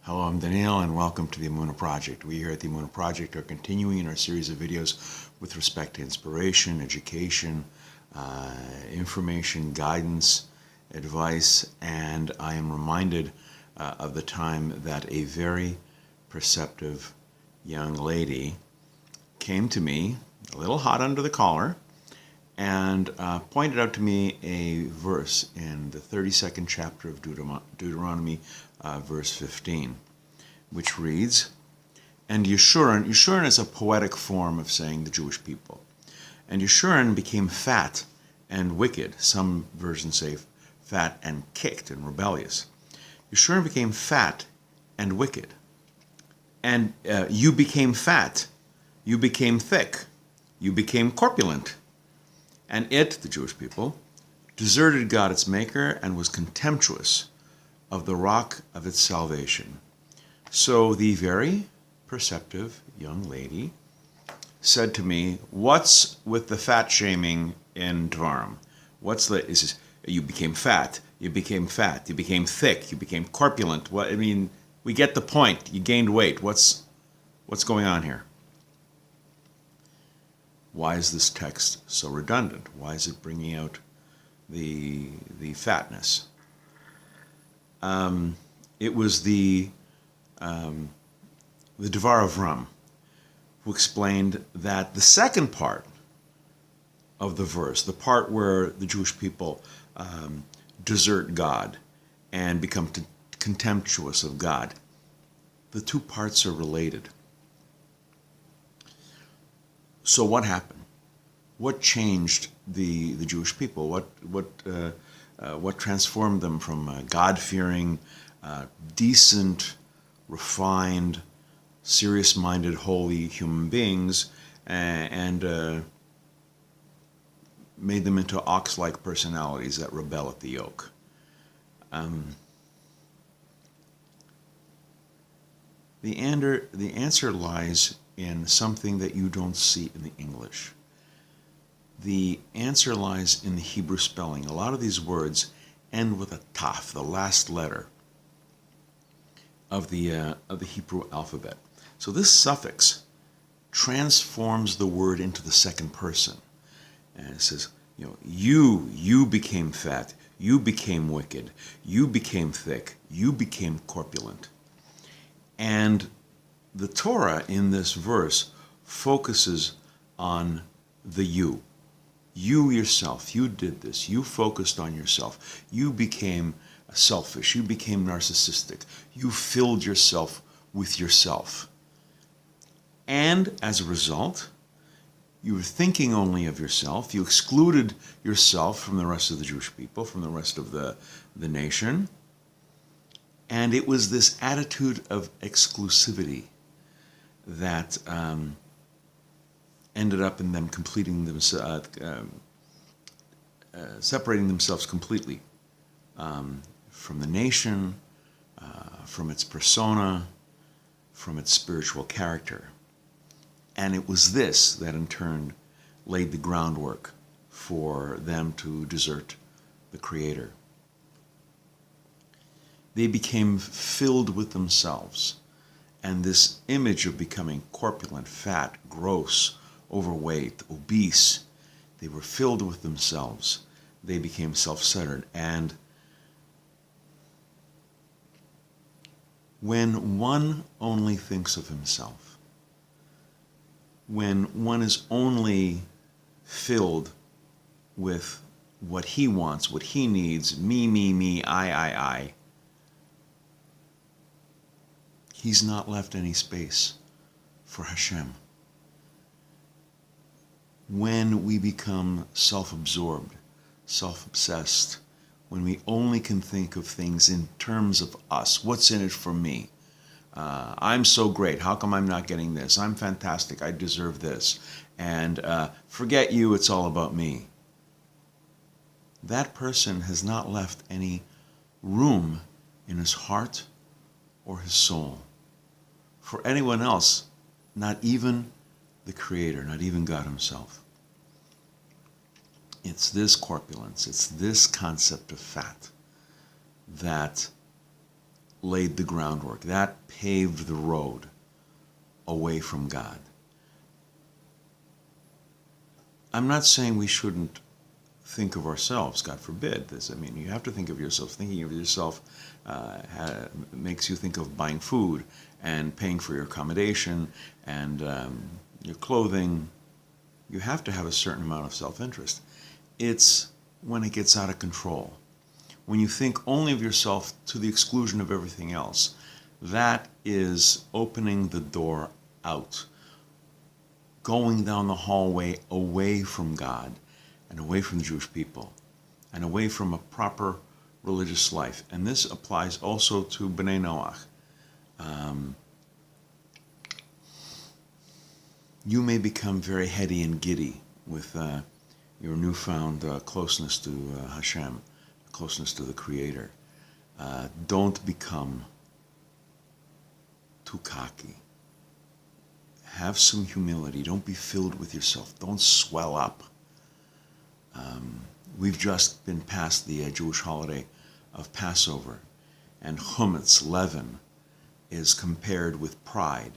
Hello, I'm Daniel, and welcome to the Emunah Project. We here at the Emunah Project are continuing in our series of videos with respect to inspiration, education, information, guidance, advice, and I am reminded of the time that a very perceptive young lady came to me, a little hot under the collar, and pointed out to me a verse in the 32nd chapter of Deuteronomy, verse 15, which reads, and Yeshurun is a poetic form of saying the Jewish people, and Yeshurun became fat and wicked. Some versions say fat and kicked and rebellious. Yeshurun became fat and wicked. And you became fat, you became thick, you became corpulent. And it, the Jewish people, deserted God its maker and was contemptuous of the rock of its salvation. So the very perceptive young lady said to me, what's with the fat shaming in Dvarim? It says, you became fat, you became thick, you became corpulent. We get the point. You gained weight. What's going on here? Why is this text so redundant? Why is it bringing out the fatness? It was the Devar of Ram who explained that the second part of the verse, the part where the Jewish people desert God and become contemptuous of God, the two parts are related. So what happened? What changed the Jewish people? What transformed them from God-fearing, decent, refined, serious-minded, holy human beings and made them into ox-like personalities that rebel at the yoke? The answer lies in something that you don't see in the English. The answer lies in the Hebrew spelling. A lot of these words end with a taf, the last letter of the Hebrew alphabet. So this suffix transforms the word into the second person. And it says, you became fat, you became wicked, you became thick, you became corpulent. And the Torah in this verse focuses on the you. You yourself, you did this, you focused on yourself, you became selfish, you became narcissistic, you filled yourself with yourself. And as a result, you were thinking only of yourself, you excluded yourself from the rest of the Jewish people, from the rest of the nation. And it was this attitude of exclusivity that ended up in them separating themselves completely from the nation, from its persona, from its spiritual character. And it was this that in turn laid the groundwork for them to desert the Creator. They became filled with themselves. And this image of becoming corpulent, fat, gross, overweight, obese, they were filled with themselves. They became self-centered. And when one only thinks of himself, when one is only filled with what he wants, what he needs, me, I, he's not left any space for Hashem. When we become self-absorbed, self-obsessed, when we only can think of things in terms of us, what's in it for me? I'm so great, how come I'm not getting this? I'm fantastic, I deserve this. And forget you, it's all about me. That person has not left any room in his heart or his soul for anyone else, not even the Creator, not even God Himself. It's this corpulence, it's this concept of fat that laid the groundwork. That paved the road away from God. I'm not saying we shouldn't think of ourselves, God forbid this. I mean, you have to think of yourself. Thinking of yourself makes you think of buying food and paying for your accommodation and your clothing. You have to have a certain amount of self-interest. It's when it gets out of control. When you think only of yourself to the exclusion of everything else, that is opening the door out, going down the hallway away from God and away from the Jewish people and away from a proper religious life. And this applies also to Bnei Noach. You may become very heady and giddy with your newfound closeness to Hashem, closeness to the Creator. Don't become too cocky. Have some humility. Don't be filled with yourself. Don't swell up. We've just been past the Jewish holiday of Passover, and chametz, leaven, is compared with pride,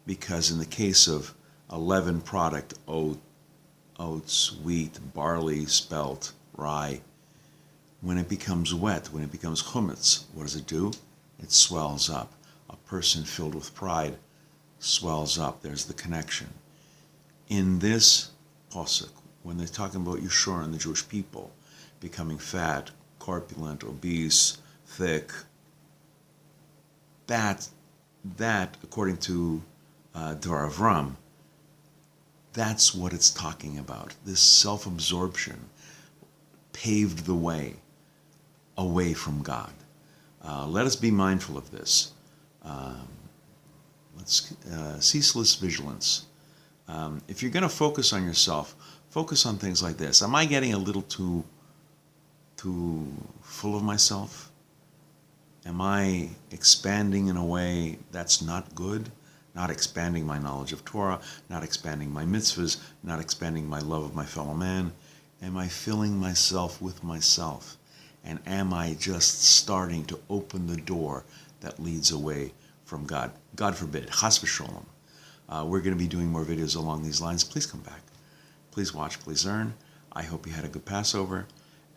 because in the case of a leaven product, oats, wheat, barley, spelt, rye, when it becomes wet, when it becomes chametz, what does it do? It swells up. A person filled with pride swells up. There's the connection. In this pasuk, when they're talking about Yeshurun, the Jewish people, becoming fat, corpulent, obese, thick, that according to Dvar Avram, that's what it's talking about. This self-absorption paved the way away from God. Let us be mindful of this. Ceaseless vigilance. If you're going to focus on yourself, focus on things like this. Am I getting a little too full of myself? Am I expanding in a way that's not good? Not expanding my knowledge of Torah, not expanding my mitzvahs, not expanding my love of my fellow man? Am I filling myself with myself? And am I just starting to open the door that leads away from God? God forbid, chas v'sholom. We're going to be doing more videos along these lines. Please come back. Please watch, please learn. I hope you had a good Passover.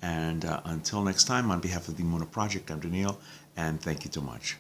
And until next time, on behalf of the Emunah Project, I'm Daniel, and thank you so much.